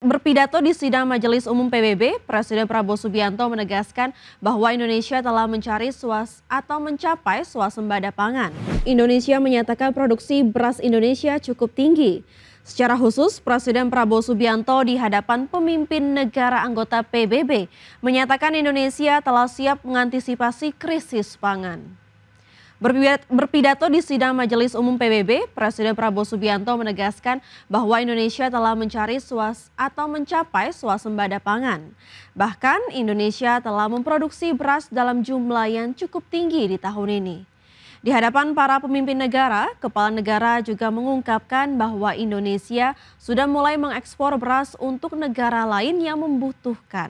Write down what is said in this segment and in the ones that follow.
Berpidato di sidang Majelis Umum PBB, Presiden Prabowo Subianto menegaskan bahwa Indonesia telah mencapai swasembada pangan. Indonesia menyatakan produksi beras Indonesia cukup tinggi. Secara khusus, Presiden Prabowo Subianto di hadapan pemimpin negara anggota PBB menyatakan Indonesia telah siap mengantisipasi krisis pangan. Berpidato di sidang Majelis Umum PBB, Presiden Prabowo Subianto menegaskan bahwa Indonesia telah mencapai swasembada pangan. Bahkan Indonesia telah memproduksi beras dalam jumlah yang cukup tinggi di tahun ini. Di hadapan para pemimpin negara, Kepala Negara juga mengungkapkan bahwa Indonesia sudah mulai mengekspor beras untuk negara lain yang membutuhkan.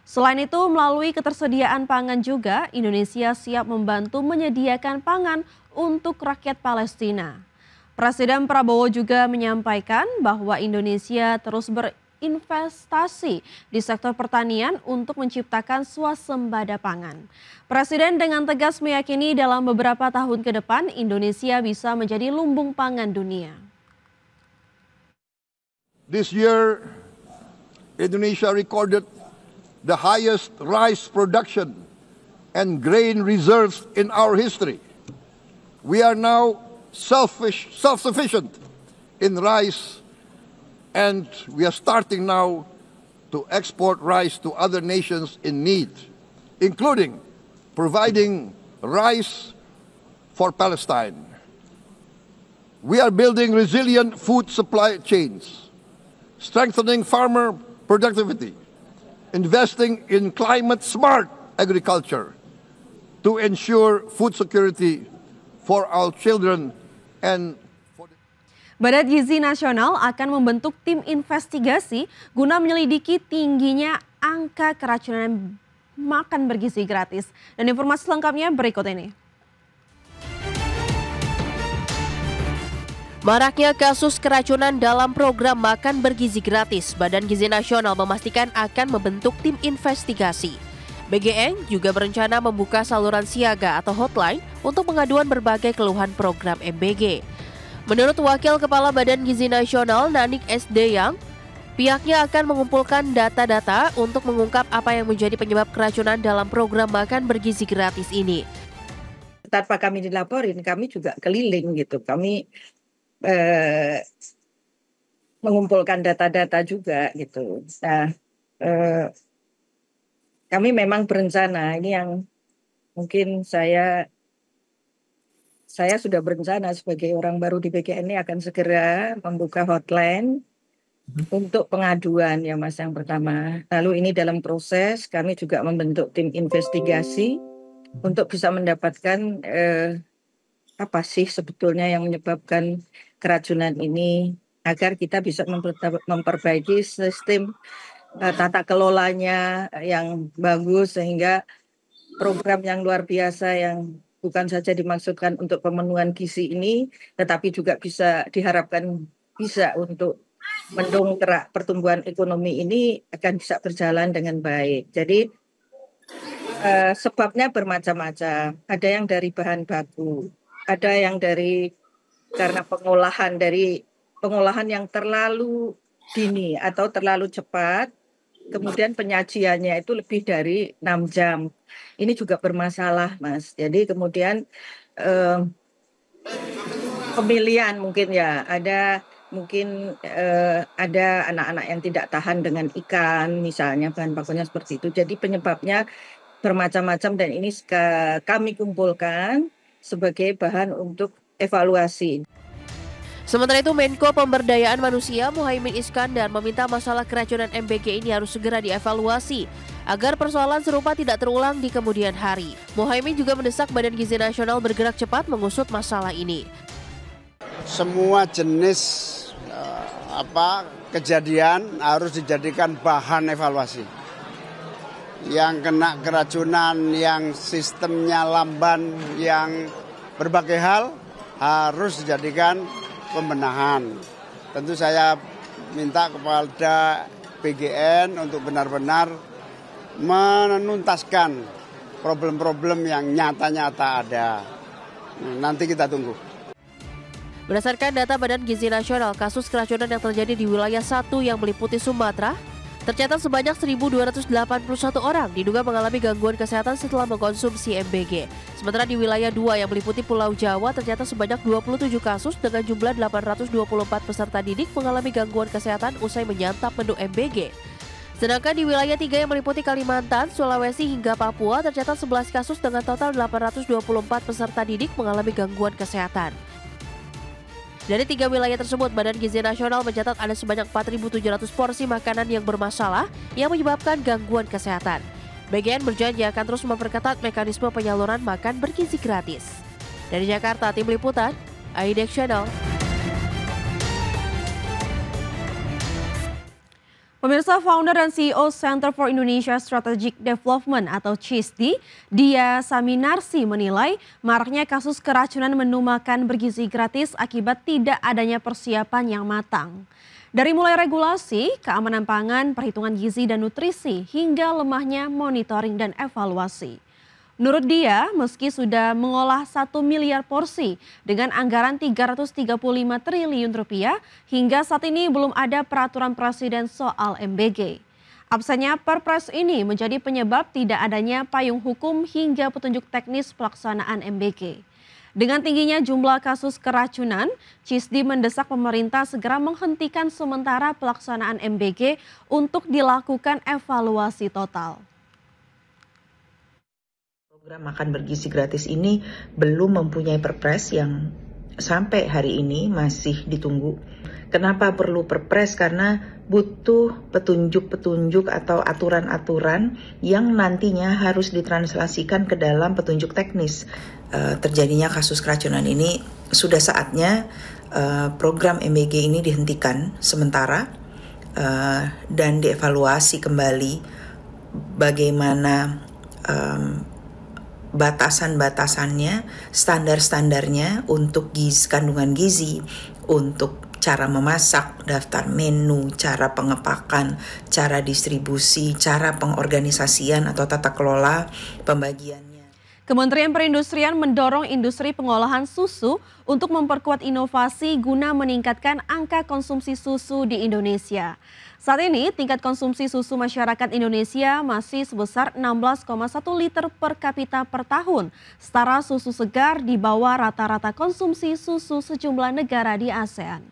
Selain itu, melalui ketersediaan pangan juga, Indonesia siap membantu menyediakan pangan untuk rakyat Palestina. Presiden Prabowo juga menyampaikan bahwa Indonesia terus berinvestasi di sektor pertanian untuk menciptakan swasembada pangan. Presiden dengan tegas meyakini dalam beberapa tahun ke depan, Indonesia bisa menjadi lumbung pangan dunia. This year, Indonesia recorded the highest rice production and grain reserves in our history. We are now self-sufficient in rice, and we are starting now to export rice to other nations in need, including providing rice for Palestine. We are building resilient food supply chains, strengthening farmer productivity, investing in climate-smart agriculture to ensure food security for our children and Badan Gizi Nasional akan membentuk tim investigasi guna menyelidiki tingginya angka keracunan makan bergizi gratis. Dan informasi lengkapnya berikut ini. Maraknya kasus keracunan dalam program makan bergizi gratis, Badan Gizi Nasional memastikan akan membentuk tim investigasi. BGN juga berencana membuka saluran siaga atau hotline untuk pengaduan berbagai keluhan program MBG. Menurut Wakil Kepala Badan Gizi Nasional Nanik S. Deyang, pihaknya akan mengumpulkan data-data untuk mengungkap apa yang menjadi penyebab keracunan dalam program makan bergizi gratis ini. Tanpa kami dilaporin, kami juga keliling gitu. Kami mengumpulkan data-data juga gitu. Nah, kami memang berencana, ini yang mungkin saya sudah berencana sebagai orang baru di BGN ini akan segera membuka hotline untuk pengaduan ya Mas yang pertama. Lalu ini dalam proses kami juga membentuk tim investigasi untuk bisa mendapatkan apa sih sebetulnya yang menyebabkan keracunan ini agar kita bisa memperbaiki sistem tata kelolanya yang bagus sehingga program yang luar biasa yang bukan saja dimaksudkan untuk pemenuhan gizi ini tetapi juga diharapkan bisa untuk mendongkrak pertumbuhan ekonomi ini akan bisa berjalan dengan baik. Jadi sebabnya bermacam-macam. Ada yang dari bahan baku, ada yang karena pengolahan yang terlalu dini atau terlalu cepat, kemudian penyajiannya itu lebih dari 6 jam. Ini juga bermasalah, Mas. Jadi kemudian pemilihan mungkin ya, ada anak-anak yang tidak tahan dengan ikan, misalnya bahan bakunya seperti itu. Jadi penyebabnya bermacam-macam dan ini kami kumpulkan sebagai bahan untuk evaluasi. Sementara itu, Menko Pemberdayaan Manusia Muhaimin Iskandar meminta masalah keracunan MBG ini harus segera dievaluasi agar persoalan serupa tidak terulang di kemudian hari. Muhaimin juga mendesak Badan Gizi Nasional bergerak cepat mengusut masalah ini. Semua jenis kejadian harus dijadikan bahan evaluasi. Yang kena keracunan, yang sistemnya lamban, yang berbagai hal harus dijadikan pembenahan. Tentu saya minta kepada BGN untuk benar-benar menuntaskan problem-problem yang nyata-nyata ada. Nanti kita tunggu. Berdasarkan data Badan Gizi Nasional, kasus keracunan yang terjadi di wilayah 1 yang meliputi Sumatera, tercatat sebanyak 1.281 orang diduga mengalami gangguan kesehatan setelah mengkonsumsi MBG. Sementara di wilayah 2 yang meliputi Pulau Jawa, tercatat sebanyak 27 kasus dengan jumlah 824 peserta didik mengalami gangguan kesehatan usai menyantap menu MBG. Sedangkan di wilayah 3 yang meliputi Kalimantan, Sulawesi hingga Papua, tercatat 11 kasus dengan total 824 peserta didik mengalami gangguan kesehatan. Dari 3 wilayah tersebut, Badan Gizi Nasional mencatat ada sebanyak 4.700 porsi makanan yang bermasalah yang menyebabkan gangguan kesehatan. BGN berjanji akan terus memperketat mekanisme penyaluran makan bergizi gratis. Dari Jakarta, Tim Liputan, IDX Channel. Pemirsa, founder dan CEO Center for Indonesia Strategic Development atau CISDI, Dia Saminarsi menilai maraknya kasus keracunan menu makan bergizi gratis akibat tidak adanya persiapan yang matang. Dari mulai regulasi, keamanan pangan, perhitungan gizi dan nutrisi, hingga lemahnya monitoring dan evaluasi. Menurut dia, meski sudah mengolah 1 miliar porsi dengan anggaran 335 triliun rupiah, hingga saat ini belum ada peraturan presiden soal MBG. Absennya Perpres ini menjadi penyebab tidak adanya payung hukum hingga petunjuk teknis pelaksanaan MBG. Dengan tingginya jumlah kasus keracunan, CISDI mendesak pemerintah segera menghentikan sementara pelaksanaan MBG untuk dilakukan evaluasi total. Program makan bergizi gratis ini belum mempunyai perpres yang sampai hari ini masih ditunggu. Kenapa perlu perpres? Karena butuh petunjuk-petunjuk atau aturan-aturan yang nantinya harus ditranslasikan ke dalam petunjuk teknis. Terjadinya kasus keracunan ini sudah saatnya program MBG ini dihentikan sementara dan dievaluasi kembali bagaimana batasan-batasannya, standar-standarnya untuk kandungan gizi, untuk cara memasak, daftar menu, cara pengepakan, cara distribusi, cara pengorganisasian atau tata kelola pembagiannya. Kementerian Perindustrian mendorong industri pengolahan susu untuk memperkuat inovasi guna meningkatkan angka konsumsi susu di Indonesia. Saat ini, tingkat konsumsi susu masyarakat Indonesia masih sebesar 16,1 liter per kapita per tahun, setara susu segar di bawah rata-rata konsumsi susu sejumlah negara di ASEAN.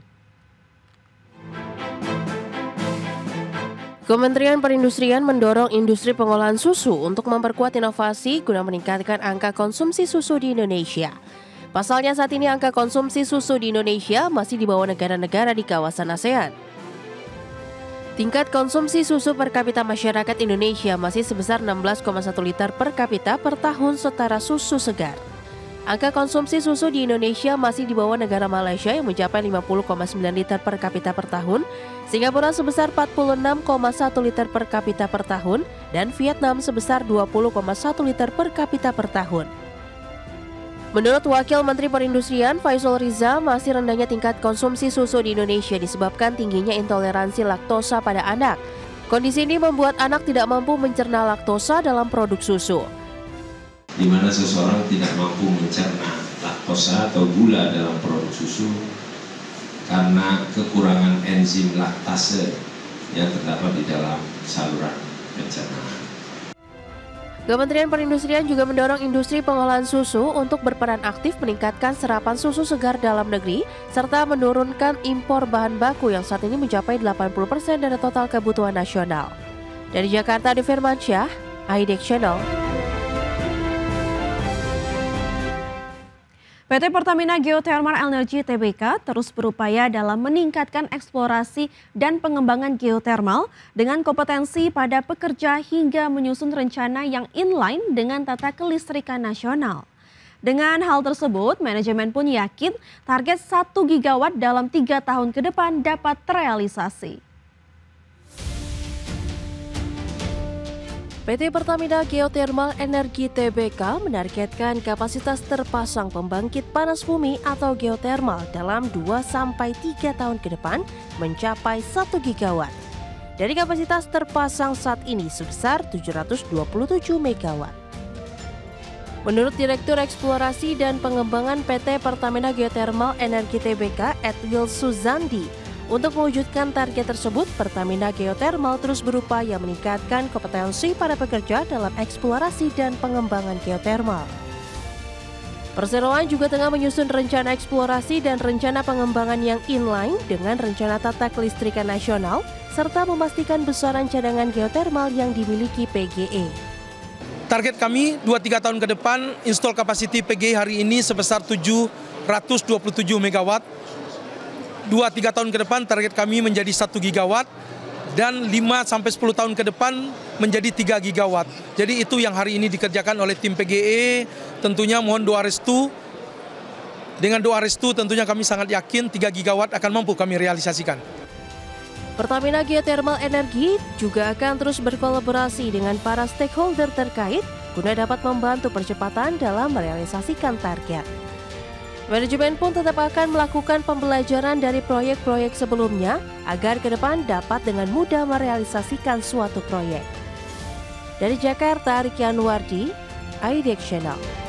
Kementerian Perindustrian mendorong industri pengolahan susu untuk memperkuat inovasi guna meningkatkan angka konsumsi susu di Indonesia. Pasalnya saat ini angka konsumsi susu di Indonesia masih di bawah negara-negara di kawasan ASEAN. Tingkat konsumsi susu per kapita masyarakat Indonesia masih sebesar 16,1 liter per kapita per tahun setara susu segar. Angka konsumsi susu di Indonesia masih di bawah negara Malaysia yang mencapai 50,9 liter per kapita per tahun, Singapura sebesar 46,1 liter per kapita per tahun, dan Vietnam sebesar 20,1 liter per kapita per tahun. Menurut Wakil Menteri Perindustrian Faisal Riza, masih rendahnya tingkat konsumsi susu di Indonesia disebabkan tingginya intoleransi laktosa pada anak. Kondisi ini membuat anak tidak mampu mencerna laktosa dalam produk susu. Di mana seseorang tidak mampu mencerna laktosa atau gula dalam produk susu karena kekurangan enzim laktase yang terdapat di dalam saluran pencernaan. Kementerian Perindustrian juga mendorong industri pengolahan susu untuk berperan aktif meningkatkan serapan susu segar dalam negeri serta menurunkan impor bahan baku yang saat ini mencapai 80% dari total kebutuhan nasional. Dari Jakarta, Adi Firmansyah, IDX Channel. PT Pertamina Geothermal Energy Tbk terus berupaya dalam meningkatkan eksplorasi dan pengembangan geotermal dengan kompetensi pada pekerja hingga menyusun rencana yang inline dengan tata kelistrikan nasional. Dengan hal tersebut, manajemen pun yakin target 1 gigawatt dalam 3 tahun ke depan dapat terrealisasi. PT Pertamina Geothermal Energy Tbk menargetkan kapasitas terpasang pembangkit panas bumi atau geotermal dalam 2-3 tahun ke depan mencapai 1 gigawatt. Dari kapasitas terpasang saat ini sebesar 727 megawatt. Menurut Direktur Eksplorasi dan Pengembangan PT Pertamina Geothermal Energi Tbk, Edwil Suzandi, untuk mewujudkan target tersebut, Pertamina Geothermal terus berupaya meningkatkan kompetensi para pekerja dalam eksplorasi dan pengembangan geothermal. Perseroan juga tengah menyusun rencana eksplorasi dan rencana pengembangan yang inline dengan rencana tata kelistrikan nasional, serta memastikan besaran cadangan geothermal yang dimiliki PGE. Target kami 2-3 tahun ke depan, install capacity PGE hari ini sebesar 727 MW. 2-3 tahun ke depan target kami menjadi 1 gigawatt dan 5-10 tahun ke depan menjadi 3 gigawatt. Jadi itu yang hari ini dikerjakan oleh tim PGE, tentunya mohon doa restu. Dengan doa restu tentunya kami sangat yakin 3 gigawatt akan mampu kami realisasikan. Pertamina Geothermal Energi juga akan terus berkolaborasi dengan para stakeholder terkait guna dapat membantu percepatan dalam merealisasikan target. Manajemen pun tetap akan melakukan pembelajaran dari proyek-proyek sebelumnya agar ke depan dapat dengan mudah merealisasikan suatu proyek. Dari Jakarta, Ricky Anwardi, iDek Channel.